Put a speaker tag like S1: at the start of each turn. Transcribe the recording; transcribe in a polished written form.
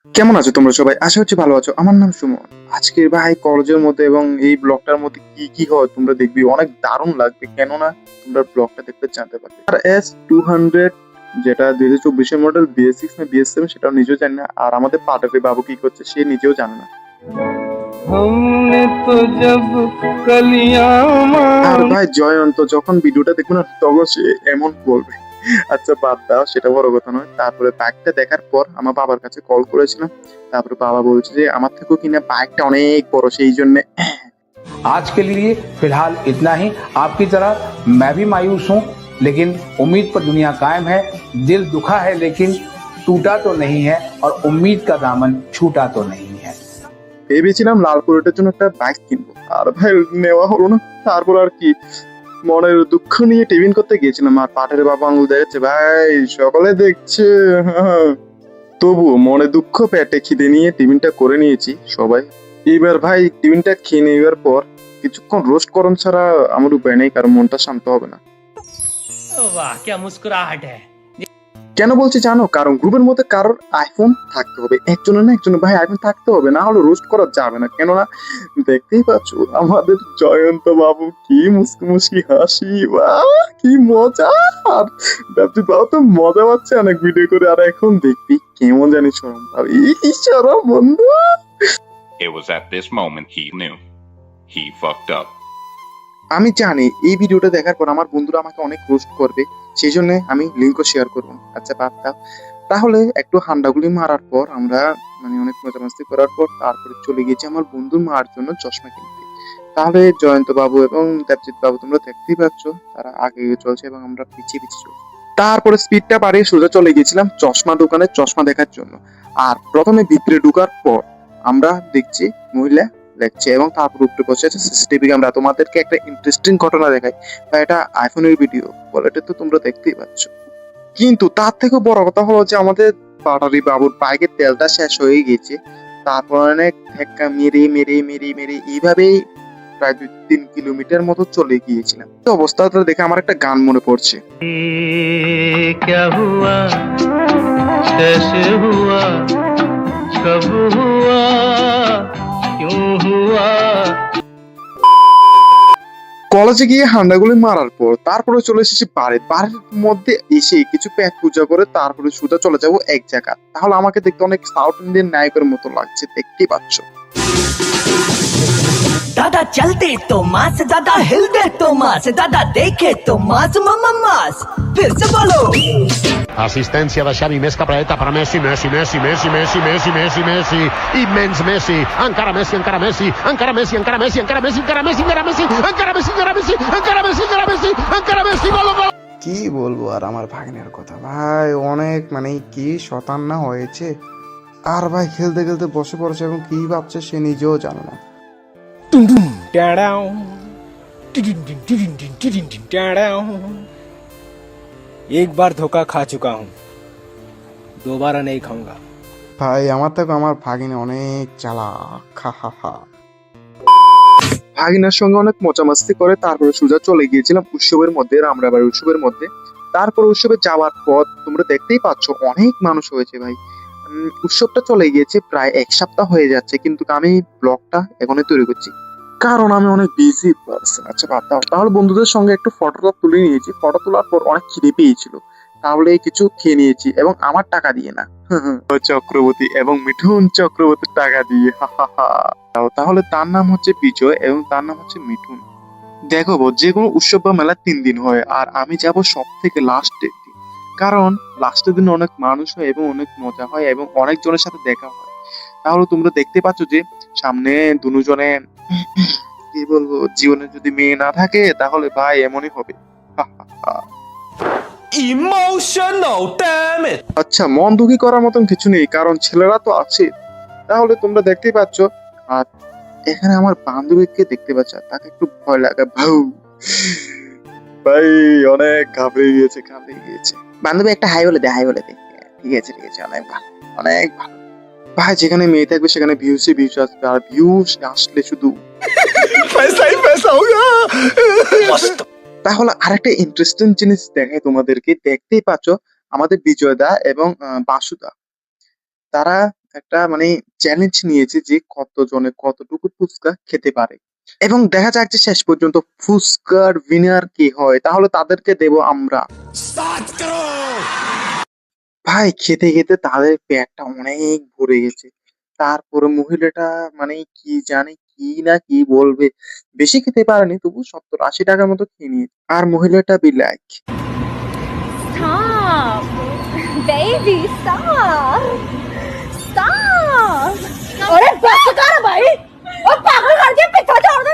S1: কেমন আছো তোমরা সবাই? আশা করছি ভালো আছো। আমার নাম সুমন। আজকের ভাই কলেজের মধ্যে এবং এই ব্লগটার মধ্যে কি কি হয় তোমরা দেখবি, অনেক দারুণ লাগবে। কেননা তোমরা ব্লগটা দেখতে জানতে পারবে। আর S200 যেটা 2024 মডেল BS6 না BS7 সেটাও নিজেও জানি না। আর আমাদের পাটাকে বাবু কি করছে সে নিজেও জানে না।
S2: हमने तो जब कलियां
S1: আর
S2: मांगी
S1: ভাই জয়ন্ত যখন ভিডিওটা দেখবে না তখন সে এমন বলবে। আচ্ছা বাদ দাও, সেটা বড় কথা নয়। তারপরে বাইকটা দেখার পর আমার বাবার কাছে কল করেছিলাম। তারপরে বাবা বলছে যে আমার থেকেও কিনা বাইকটা অনেক বড়, সেই জন্য
S3: आज के लिए फिलहाल इतना ही। आपकी तरह मैं भी मायूस हूं, लेकिन उम्मीद पर दुनिया कायम है। दिल दुखा है लेकिन टूटा तो नहीं है, और उम्मीद का दामन छूटा तो नहीं है।
S1: ভেবেছিলাম লাল কোরেটের জন্য একটা বাইক কিনবো, আর ভাই নেওয়া হলো না। তারপর আর কি, মনের দুঃখ নিয়ে টিফিন করতে গিয়েছিলাম আর পাটের বাবা আঙুল দেখাচ্ছে। ভাই সকলে দেখছে, হ্যাঁ। তবুও মনে দুঃখ পেটে খিদে নিয়ে টিফিনটা করে নিয়েছি সবাই। এবার ভাই টিফিনটা খেয়ে নেওয়ার পর কিছুক্ষণ রোস্ট করন ছাড়া আমার উপায় নেই, কারণ মনটা শান্ত হবে না।
S4: वाह क्या मुस्कुराहट है।
S1: কেন বলছি জানো? কারণ গ্রুপের মধ্যে কারোর আইফোন থাকতে হবে, একজনের না একজনের ভাই আইফোন থাকতে হবে, না হলে রোস্ট করা যাবে না। কেননা দেখতেই পাচ্ছ আমাদের জয়ন্ত বাবু কি মুসকি মুসকি হাসি, বাহ কি মজা। আর ব্যবজিৎ বাবু তো মজা পাচ্ছে অনেক ভিডিও করে, আর এখন দেখবি কেমন জানি শরম পাবে। এই শরম বন্ধু।
S5: It was at this moment he knew. He fucked up.
S1: আমি জানি এই ভিডিওটা দেখার পর আমার বন্ধুরা আমাকে অনেক রোস্ট করবে, সেই জন্য আমি লিঙ্কও শেয়ার করবো। আচ্ছা বাদ দাও। তাহলে একটু হান্ডাগুলি মারার পর আমরা অনেক মজামস্তি করার পর তারপরে চলে গেছি আমার বন্ধুর মার জন্য চশমা কিনতে। তাহলে জয়ন্ত বাবু এবং দেবজিৎ বাবু তোমরা দেখতেই পাচ্ছ, তারা আগে চলছে এবং আমরা পিছিয়ে পিছিয়ে চলছি। তারপরে স্পিডটা বাড়িয়ে সোজা চলে গেছিলাম চশমা দোকানে চশমা দেখার জন্য। আর প্রথমে ভিতরে ঢোকার পর আমরা দেখছি মহিলা দেখছে এবং তারপর উপরে বসে আছে সিসিটিভি ক্যামেরা। তোমাদেরকে একটা ইন্টারেস্টিং ঘটনা দেখাই, বা এটা আইফোনের ভিডিও বলে, এটা তো তোমরা দেখতেই পাচ্ছ। কিন্তু তার থেকে বড় কথা হলো যে আমাদের পাটারি বাবুর বাইকের তেলটা শেষ হয়ে গেছে। তারপর অনেক ধাক্কা মেরে মেরে মেরে মেরে এইভাবেই প্রায় 2-3 কিলোমিটার মতো চলে গিয়েছিলাম। এই অবস্থাটা দেখে আমার একটা গান মনে পড়ছে।
S2: क्या हुआ कैसे हुआ कब हुआ क्यों हुआ
S1: কলেজে গিয়ে হান্ডাগুলি মারার পর তারপরে চলে এসেছি বাড়ির মধ্যে এসে কিছু পেট পূজা করে তারপরে সোজা চলে যাবো এক জায়গা। তাহলে আমাকে দেখতে অনেক সাউথ ইন্ডিয়ান নায়কের মতো লাগছে, দেখতেই পাচ্ছ।
S6: दादा चलते तो मास, दादा हिलते तो मास, दादा देखे तो मास मम्मा मास। फिर से बोलो।
S7: Assistencia da Xavi, més cap a dreta per Messi, Messi, Messi, Messi, Messi, Messi, Messi, Messi, immens Messi, encara Messi, encara Messi, encara Messi, encara Messi, encara Messi, encara Messi, encara Messi, encara Messi, encara Messi, encara Messi, encara Messi, encara Messi, gol, gol.
S1: কি বলবো আর আমার ভাগ্নের কথা, ভাই অনেক কি শতান না হয়েছে। আর ভাই খেলতে খেলতে বসে পড়েছে এবং কি ভাবছে সে নিজেও জানে না।
S8: एक बार धोखा खा चुका हूँ, दोबारा नहीं खाऊंगा।
S1: ভাই আমার থেকে আমার ভাগিনা অনেক চালাক, খা হা হা। ভাগিনার সঙ্গে অনেক মজামাস্তি করে তারপরে সোজা চলে গিয়েছিলাম উৎসবের মধ্যে, রামরাবার উৎসবের মধ্যে। তারপর উৎসবে যাওয়ার পর তোমরা দেখতেই পাচ্ছ অনেক মানুষ হয়েছে ভাই। উৎসবটা চলে গিয়েছে প্রায় 1 সপ্তাহ হয়ে যাচ্ছে, কিন্তু আমি ব্লগটা এখনই তৈরি করছি কারণ আমি অনেক বিজি পারসন। আচ্ছা বাদ দাও। তাহলে বন্ধুদের সঙ্গে একটু ফটোটা তুলে নিয়েছি। ফটো তোলার পর অনেক খিদে পেয়েছিল, তাহলে কিছু খেয়ে নিয়েছি এবং আমার টাকা দিয়ে না, চক্রবর্তী এবং মিঠুন চক্রবর্তীর টাকা দিয়ে, হা হা হা। তাহলে তার নাম হচ্ছে বিজয় এবং তার নাম হচ্ছে মিঠুন। দেখো যে কোনো উৎসব বা মেলা 3 দিন হয়, আর আমি যাব সব থেকে লাস্টের দিন, কারণ লাস্টের দিন অনেক মানুষ হয় এবং অনেক মজা হয় এবং অনেকজনের সাথে দেখা হয়। তাহলে তোমরা দেখতে পাচ্ছ যে সামনে দুজনে কি বলবো, জীবনে যদি মেয়ে না থাকে তাহলে ভাই এমনই হবে।
S2: Emotional damn it
S1: আচ্ছা মন দুঃখী করার মতন কিছু নেই, কারণ ছেলেরা তো আছে। তাহলে তোমরা দেখতেই পাচ্ছ। আর এখানে আমার বান্ধবীকে দেখতে পাচ্ছ, তাকে একটু ভয় লাগে। ভাই অনেক ঘাবড়ে গিয়েছে। বান্ধবী একটা হাই বলে দে, হাই বলে দে। ঠিক আছে অনেক ভালো, অনেক ভালো। ভাই যেখানে মেয়ে থাকবে সেখানে ভিউজ আসবে, আর ভিউজ আসলে শুধু
S2: पैसा ही पैसा होगा
S1: তাহলে আরেকটা ইন্টারেস্টিং জিনিস দেখাই তোমাদেরকে। দেখতেই পাচ্ছ আমাদের বিজয়দা এবং বাসুদা, তারা একটা মানে চ্যালেঞ্জ নিয়েছে যে কতজনে কতটুকু ফুচকা খেতে পারে, এবং দেখা যাক যে শেষ পর্যন্ত ফুচকার উইনার কি হয়, তাহলে তাদেরকে দেব আমরা। ভাই খেতে খেতে তাদের পেটটা অনেক ভরে গেছে। তারপরে মহিলাটা মানে কি জানে কি না কি বলবে, বেশি খেতে পারেনি, তবু 70-80 টাকার মতো খেয়ে নিয়েছে। আর মহিলাটা be like,
S9: Stop! Baby, stop! Stop! अरे बस कर भाई, और पागल करके पीछे छोड़ दे।